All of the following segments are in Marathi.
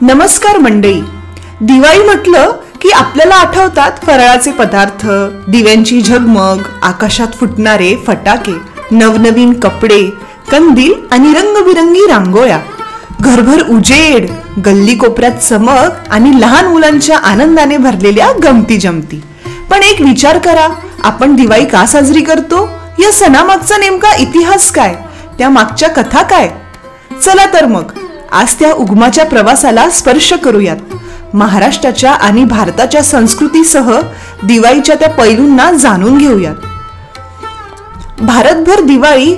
नमस्कार मंडळी. दिवाळी म्हटलं की आपल्याला आठवतात फराळाचे पदार्थ, दिव्यांची झगमग, आकाशात फुटणारे फटाके, नवनवीन कपडे, कंदील आणि रंगबिरंगी रांगोळ्या, घरभर उजेड, गल्ली कोपऱ्यात चमक आणि लहान मुलांच्या आनंदाने भरलेल्या गमती जमती. पण एक विचार करा, आपण दिवाळी का साजरी करतो? या सणामागचा नेमका इतिहास काय? त्या मागच्या कथा काय? चला तर मग आज त्या उगमाच्या प्रवासाला स्पर्श करूयात. महाराष्ट्राच्या आणि भारताच्या संस्कृतीसह दिवाळीच्या त्या पैलूंना जाणून घेऊयात. भारतभर दिवाळी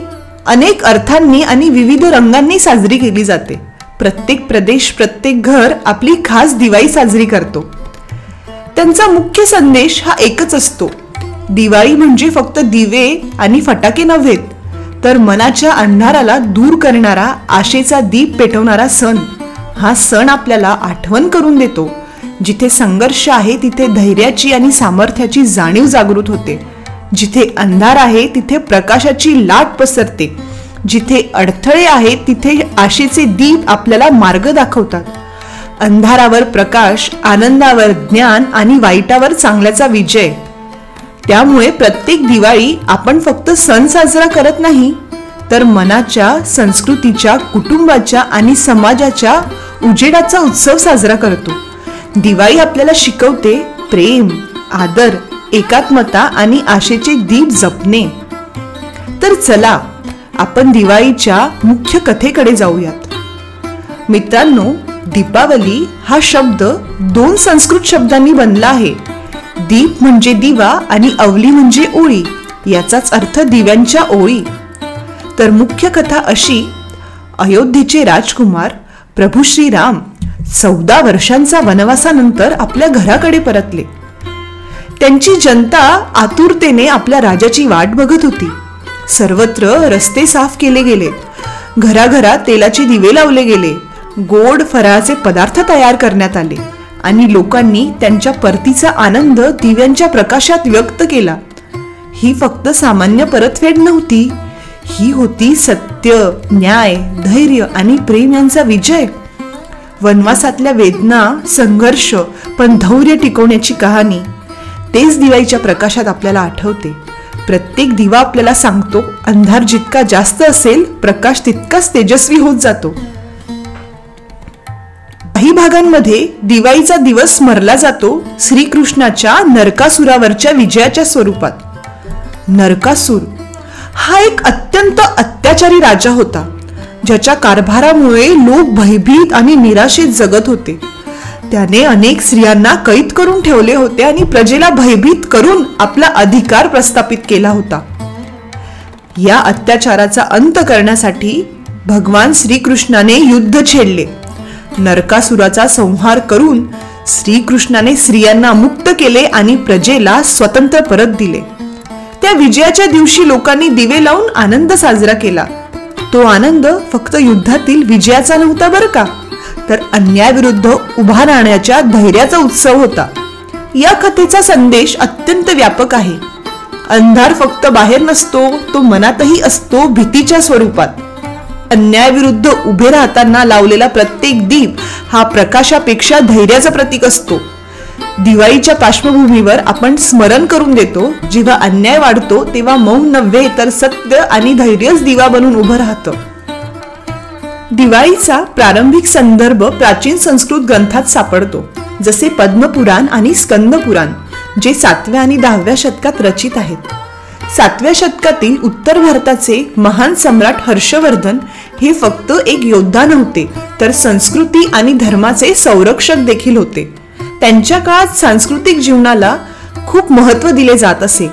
अनेक अर्थांनी आणि विविध रंगांनी साजरी केली जाते. प्रत्येक प्रदेश, प्रत्येक घर आपली खास दिवाळी साजरी करतो. त्यांचा मुख्य संदेश हा एकच असतो. दिवाळी म्हणजे फक्त दिवे आणि फटाके नव्हेत, तर मनाच्या अंधाराला दूर करणारा, आशेचा दीप पेटवणारा सण. हा सण आपल्याला आठवण करून देतो, जिथे संघर्ष आहे तिथे धैर्याची आणि सामर्थ्याची जाणीव जागृत होते. जिथे अंधार आहे तिथे प्रकाशाची लाट पसरते. जिथे अडथळे आहेत तिथे आशेचे दीप आपल्याला मार्ग दाखवतात. अंधारावर प्रकाश, आनंदावर ज्ञान आणि वाईटावर चांगल्याचा विजय. त्यामुळे प्रत्येक दिवाळी आपण फक्त सण साजरा करत नाही, तर मनाच्या, संस्कृतीच्या, कुटुंबाच्या आणि समाजाच्या उजेडाचा उत्सव साजरा करतो. दिवाळी आपल्याला शिकवते प्रेम, आदर, एकात्मता आणि आशेचे दीप जपणे. तर चला आपण दिवाळीच्या मुख्य कथेकडे जाऊयात. मित्रांनो, दीपावली हा शब्द दोन संस्कृत शब्दांनी बनला आहे. दीप म्हणजे दिवा आणि अवली म्हणजे ओळी. याचाच अर्थ दिव्यांच्या ओळी. तर मुख्य कथा अशी: अयोध्येचे राजकुमार प्रभू श्रीराम 14 वर्षांचा वनवासानंतर आपल्या घराकडे परतले. त्यांची जनता आतुरतेने आपल्या राजाची वाट बघत होती. सर्वत्र रस्ते साफ केले गेले, घराघरात तेलाचे दिवे लावले गेले, गोड फराळाचे पदार्थ तयार करण्यात आले आणि लोकांनी त्यांच्या परतीचा आनंद दिव्यांच्या प्रकाशात व्यक्त केला. ही फक्त सामान्य परतफेड नव्हती, ही होती सत्य, न्याय, धैर्य आणि प्रेम यांचा विजय. वनवासातल्या वेदना, संघर्ष, पण धैर्य टिकवण्याची कहाणी तेच दिवाळीच्या प्रकाशात आपल्याला आठवते. प्रत्येक दिवा आपल्याला सांगतो, अंधार जितका जास्त असेल, प्रकाश तितकाच तेजस्वी होत जातो. काही भागांमध्ये दिवाळीचा दिवस स्मरला जातो श्रीकृष्णाच्या नरकासुरावरच्या विजयाच्या स्वरूपात. नरकासूर हा एक अत्यंत अत्याचारी राजा होता, ज्याच्या कारभारामुळे लोक भयभीत आणि निराशेत जगत होते. त्याने अनेक स्त्रियांना कैद करून ठेवले होते आणि प्रजेला भयभीत करून आपला अधिकार प्रस्थापित केला होता. या अत्याचाराचा अंत करण्यासाठी भगवान श्रीकृष्णाने युद्ध छेडले. नरकासुराचा संहार करून श्रीकृष्णाने स्त्रियांना मुक्त केले आणि प्रजेला स्वतंत्र परत दिले. त्या विजयाच्या दिवशी लोकांनी दिवे लावून आनंद साजरा केला. तो आनंद फक्त युद्धातील विजयाचा नव्हता बरं का, तर अन्यायाविरुद्ध उभा राहण्याच्या धैर्याचा उत्सव होता. या कथेचा संदेश अत्यंत व्यापक आहे. अंधार फक्त बाहेर नसतो, तो मनातही असतो, भीतीच्या स्वरूपात. अन्यायाविरुद्ध उभे राहताना लावलेला प्रत्येक दीप हा प्रकाशापेक्षा धैर्याचं प्रतीक असतो. दिवाळीच्या पार्श्वभूमीवर आपण स्मरण करून देतो, जेव्हा अन्याय वाढतो तेव्हा मौन नव्हे तर सत्य आणि धैर्यच दिवा बनून उभं राहतं. दिवाळीचा प्रारंभिक संदर्भ प्राचीन संस्कृत ग्रंथात सापडतो, जसे पद्मपुराण आणि स्कंदपुराण, जे 7व्या आणि 10व्या शतकात रचित आहेत. 7व्या शतकातील उत्तर भारताचे महान सम्राट हर्षवर्धन हे फक्त एक योद्धा नव्हते, तर संस्कृती आणि धर्माचे संरक्षक देखील होते. त्यांच्या काळात सांस्कृतिक जीवनाला खूप महत्त्व दिले जात असे.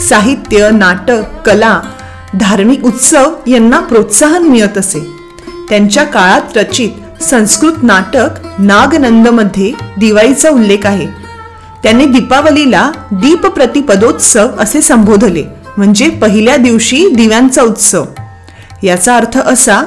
साहित्य, नाटक, कला, धार्मिक उत्सव यांना प्रोत्साहन मिळत असे. त्यांच्या काळात रचित संस्कृत नाटक नागनंदमध्ये दिवाळीचा उल्लेख आहे. त्याने दीपावलीला दीप प्रतिपदोत्सव असे संबोधले, म्हणजे पहिल्या दिवशी दिव्यांचा उत्सव. याचा अर्थ असा,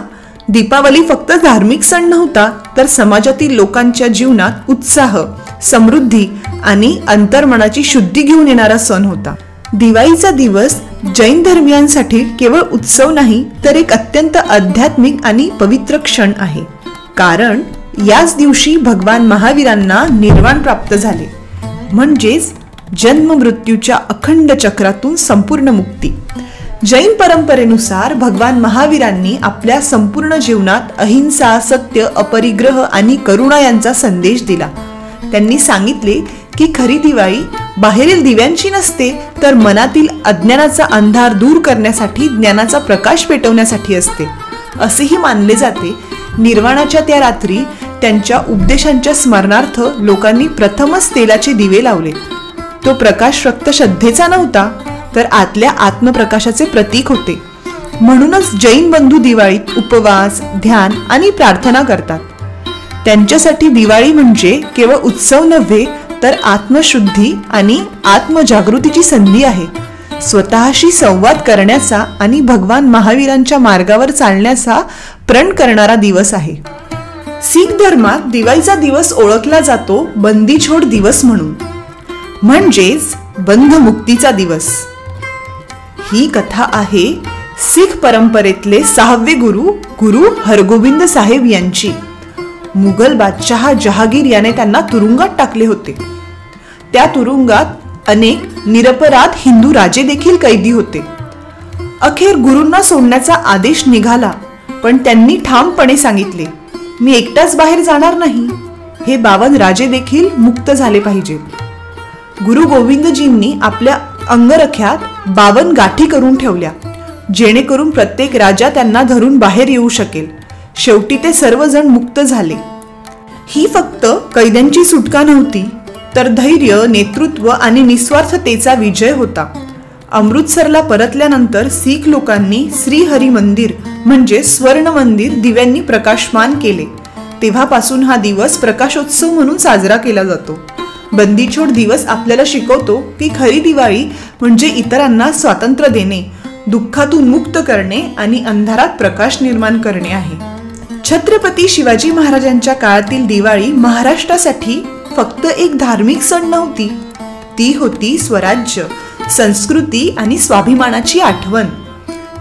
दीपावली फक्त धार्मिक सण नव्हता, तर समाजातील लोकांच्या जीवनात उत्साह, समृद्धी आणि अंतर्मनाची शुद्धी घेऊन येणारा सण होता. दिवाळीचा दिवस जैन धर्मियांसाठी केवळ उत्सव नाही, तर एक अत्यंत आध्यात्मिक आणि पवित्र क्षण आहे. कारण याच दिवशी भगवान महावीरांना निर्वाण प्राप्त झाले, म्हणजेच जन्म मृत्यूच्या अखंड चक्रातून संपूर्ण मुक्ती. जैन परंपरेनुसार भगवान महावीरांनी आपल्या संपूर्ण जीवनात अहिंसा, सत्य, अपरिग्रह आणि करुणा यांचा संदेश दिला. त्यांनी सांगितले की खरी दिवाळी बाहेरील दिव्यांची नसते, तर मनातील अज्ञानाचा अंधार दूर करण्यासाठी, ज्ञानाचा प्रकाश पेटवण्यासाठी असते. असेही मानले जाते निर्वाणाच्या त्या रात्री त्यांच्या उपदेशांच्या स्मरणार्थ लोकांनी प्रथमच तेलाचे दिवे लावले. तो प्रकाश फक्त श्रद्धेचा नव्हता, तर आतल्या आत्मप्रकाशाचे प्रतीक होते. म्हणूनच जैन बंधू दिवाळीत उपवास, ध्यान आणि प्रार्थना करतात. त्यांच्यासाठी दिवाळी म्हणजे केवळ उत्सव नव्हे, तर आत्मशुद्धी आणि आत्मजागृतीची संधी आहे. स्वतःशी संवाद करण्याचा आणि भगवान महावीरांच्या मार्गावर चालण्याचा प्रण करणारा दिवस आहे. शीख धर्मात दिवाळीचा दिवस ओळखला जातो बंदीछोड दिवस म्हणून, म्हणजेच बंधमुक्तीचा दिवस. ही कथा आहे शीख परंपरेतले 6वे गुरु हरगोविंद साहेब यांची. मुघल बादशहा जहागीर याने त्यांना तुरुंगात टाकले होते. त्या तुरुंगात अनेक निरपराध हिंदू राजे देखील कैदी होते. अखेर गुरूंना सोडण्याचा आदेश निघाला, पण त्यांनी ठामपणे सांगितले, मी एकटाच बाहेर जाणार नाही. हे 52 राजे देखील मुक्त झाले पाहिजेत. गुरु गोविंदजींनी आपल्या अंगरख्यात 52 गाठी करून ठेवल्या, जेणेकरून प्रत्येक राजा त्यांना धरून बाहेर येऊ शकेल. शेवटी ते सर्वजण मुक्त झाले. ही फक्त कैद्यांची सुटका नव्हती, तर धैर्य, नेतृत्व आणि निस्वार्थतेचा विजय होता. अमृतसरला परतल्यानंतर शीख लोकांनी श्रीहरी मंदिर म्हणजे स्वर्ण मंदिर दिव्यांनी प्रकाशमान केले. तेव्हापासून हा दिवस प्रकाशोत्सव म्हणून साजरा केला जातो. बंदीछोड दिवस आपल्याला शिकवतो की खरी दिवाळी म्हणजे इतरांना स्वातंत्र्य देणे, दुःखातून मुक्त करणे आणि अंधारात प्रकाश निर्माण करणे आहे. छत्रपती शिवाजी महाराजांच्या काळातील दिवाळी महाराष्ट्रासाठी फक्त एक धार्मिक सण नव्हती, ती होती स्वराज्य, संस्कृती आणि स्वाभिमानाची आठवण.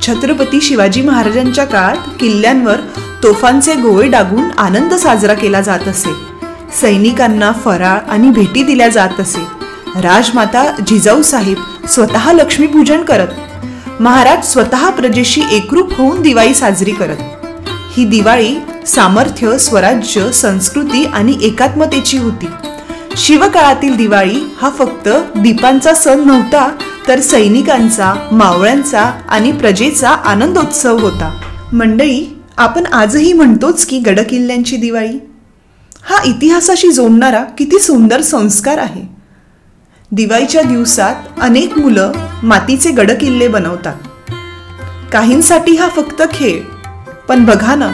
छत्रपती शिवाजी महाराजांच्या काळात किल्ल्यांवर तोफांचे गोळे डागून आनंद साजरा केला जात असे. सैनिकांना फराळ आणि भेटी दिल्या जात असे. राजमाता जिजाऊ साहेब स्वतः लक्ष्मीपूजन करत. महाराज स्वतः प्रजेशी एकरूप होऊन दिवाळी साजरी करत. ही दिवाळी सामर्थ्य, स्वराज्य, संस्कृती आणि एकात्मतेची होती. शिवकाळातील दिवाळी हा फक्त दीपांचा सण नव्हता, तर सैनिकांचा, मावळ्यांचा आणि प्रजेचा आनंदोत्सव होता. मंडळी, आपण आजही म्हणतोच की गडकिल्ल्यांची दिवाळी हा इतिहासाशी जोडणारा किती सुंदर संस्कार आहे. दिवाळीच्या दिवसात अनेक मुलं मातीचे गडकिल्ले बनवतात. काहींसाठी हा फक्त खेळ, पण बघा ना,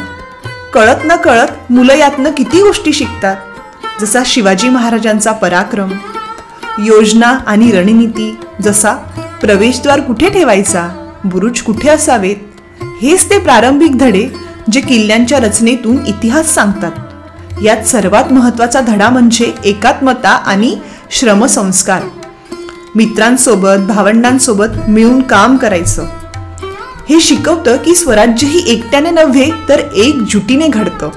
कळत न कळत मुलं यातनं किती गोष्टी शिकतात. जसा शिवाजी महाराजांचा पराक्रम, योजना आणि रणनीती, जसा प्रवेशद्वार कुठे ठेवायचा, बुरुज कुठे असावेत, हेच ते प्रारंभिक धडे जे किल्ल्यांच्या रचनेतून इतिहास सांगतात. यात सर्वात महत्त्वाचा धडा म्हणजे एकात्मता आणि श्रमसंस्कार. मित्रांसोबत, भावंडांसोबत मिळून काम करायचं. हे शिकवतं की स्वराज्य ही एकट्याने नव्हे, तर एकजुटीने घडतं.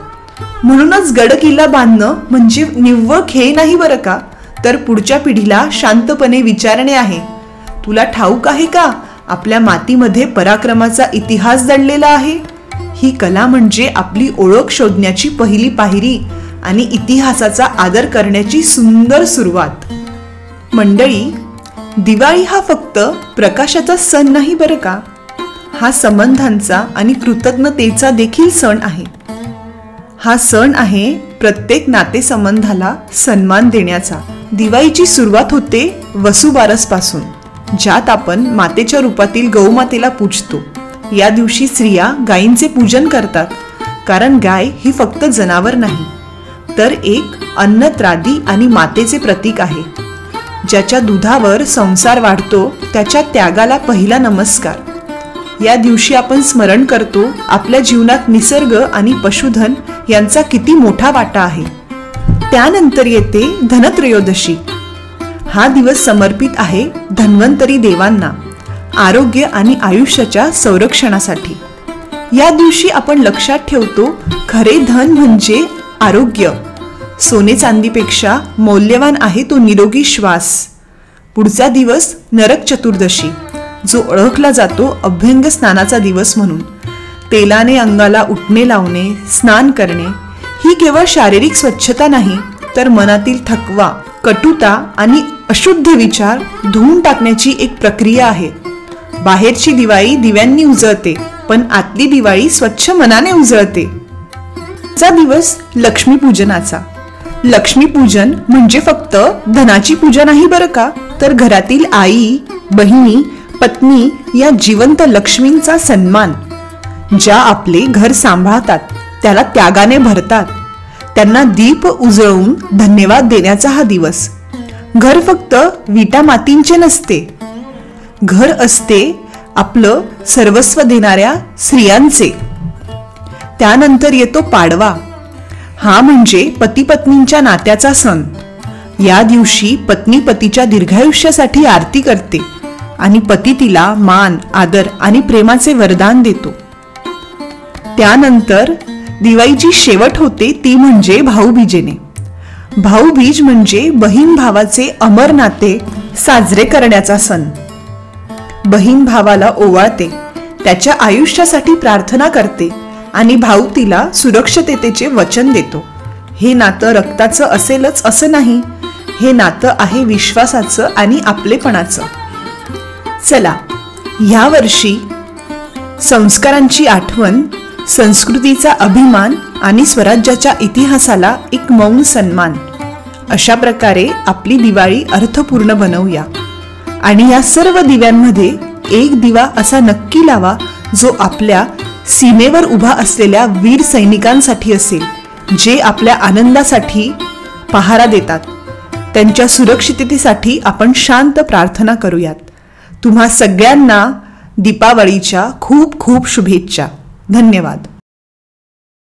म्हणूनच गडकिल्ला बांधणं म्हणजे निव्वळ खेळ नाही बरं का, तर पुढच्या पिढीला शांतपणे विचारणे आहे. तुला ठाऊक आहे का, आपल्या मातीमध्ये पराक्रमाचा इतिहास दडलेला आहे. ही कला म्हणजे आपली ओळख शोधण्याची पहिली पायरी आणि इतिहासाचा आदर करण्याची सुंदर सुरुवात. मंडळी, दिवाळी हा फक्त प्रकाशाचा सण नाही बरं का, हा संबंधांचा आणि कृतज्ञतेचा देखील सण आहे. हा सण आहे प्रत्येक नातेसंबंधाला सन्मान देण्याचा. दिवाळीची सुरुवात होते वसुबारसपासून, ज्यात आपण मातेच्या रूपातील गौमातेला पूजतो. या दिवशी स्त्रिया गायींचे पूजन करतात, कारण गाय ही फक्त जनावर नाही, तर एक अन्नत्रादी आणि मातेचे प्रतीक आहे. ज्याच्या दुधावर संसार वाढतो त्याच्या त्यागाला पहिला नमस्कार. या दिवशी आपण स्मरण करतो आपल्या जीवनात निसर्ग आणि पशुधन यांचा किती मोठा वाटा आहे. त्यानंतर येते धनत्रयोदशी. हा दिवस समर्पित आहे धन्वंतरी देवांना, आरोग्य आणि आयुष्याच्या संरक्षणासाठी. या दिवशी आपण लक्षात ठेवतो खरे धन म्हणजे आरोग्य. सोने चांदीपेक्षा मौल्यवान आहे तो निरोगी श्वास. पुढचा दिवस नरक चतुर्दशी, जो ओळखला जातो अभ्यंग स्नानाचा दिवस म्हणून. तेलाने अंगाला उटणे लावणे, स्नान करणे ही केवळ शारीरिक स्वच्छता नाही, तर मनातील थकवा, कटुता आणि अशुद्ध विचार धुवून टाकण्याची एक प्रक्रिया आहे. बाहेरची दिवाळी दिव्यांनी उजळते, पण आतली दिवाळी स्वच्छ मनाने उजळते. चा दिवस लक्ष्मीपूजनाचा. लक्ष्मीपूजन म्हणजे फक्त धनाची पूजा नाही बरं का, तर घरातील आई, बहिणी, पत्नी या जिवंत लक्ष्मींचा सन्मान. ज्या आपले घर सांभाळतात, त्याला त्यागाने भरतात, त्यांना दीप उजळून धन्यवाद देण्याचा हा दिवस. घर फक्त विटा मातींचे नसते, घर असते आपलं सर्वस्व देणाऱ्या स्त्रियांचे. त्यानंतर येतो पाडवा. हा म्हणजे पती पत्नींच्या नात्याचा सण. या दिवशी पत्नी पतीच्या दीर्घायुष्यासाठी आरती करते आणि पती तिला मान, आदर आणि प्रेमाचे वरदान देतो. त्यानंतर दिवाळीची शेवट होते, ती म्हणजे भाऊबीजेने. भाऊबीज म्हणजे बहीण भावाचे अमर नाते साजरे करण्याचा सण. बहीण भावाला ओवाळते, त्याच्या आयुष्यासाठी प्रार्थना करते आणि भाऊ तिला सुरक्षिततेचे वचन देतो. हे नातं रक्ताचं असेलच असं नाही, हे नातं आहे विश्वासाचं आणि आपलेपणाचं. चला, या वर्षी संस्कारांची आठवण, संस्कृतीचा अभिमान आणि स्वराज्याच्या इतिहासाला एक मौन सन्मान, अशा प्रकारे आपली दिवाळी अर्थपूर्ण बनवूया. आणि या सर्व दिव्यांमध्ये एक दिवा असा नक्की लावा, जो आपल्या सीमेवर उभा असलेल्या वीर सैनिकांसाठी असेल, जे आपल्या आनंदासाठी पहारा देतात. त्यांच्या सुरक्षिततेसाठी आपण शांत प्रार्थना करूयात. तुम्हा सगळ्यांना दीपावलीच्या खूप खूप शुभेच्छा. धन्यवाद.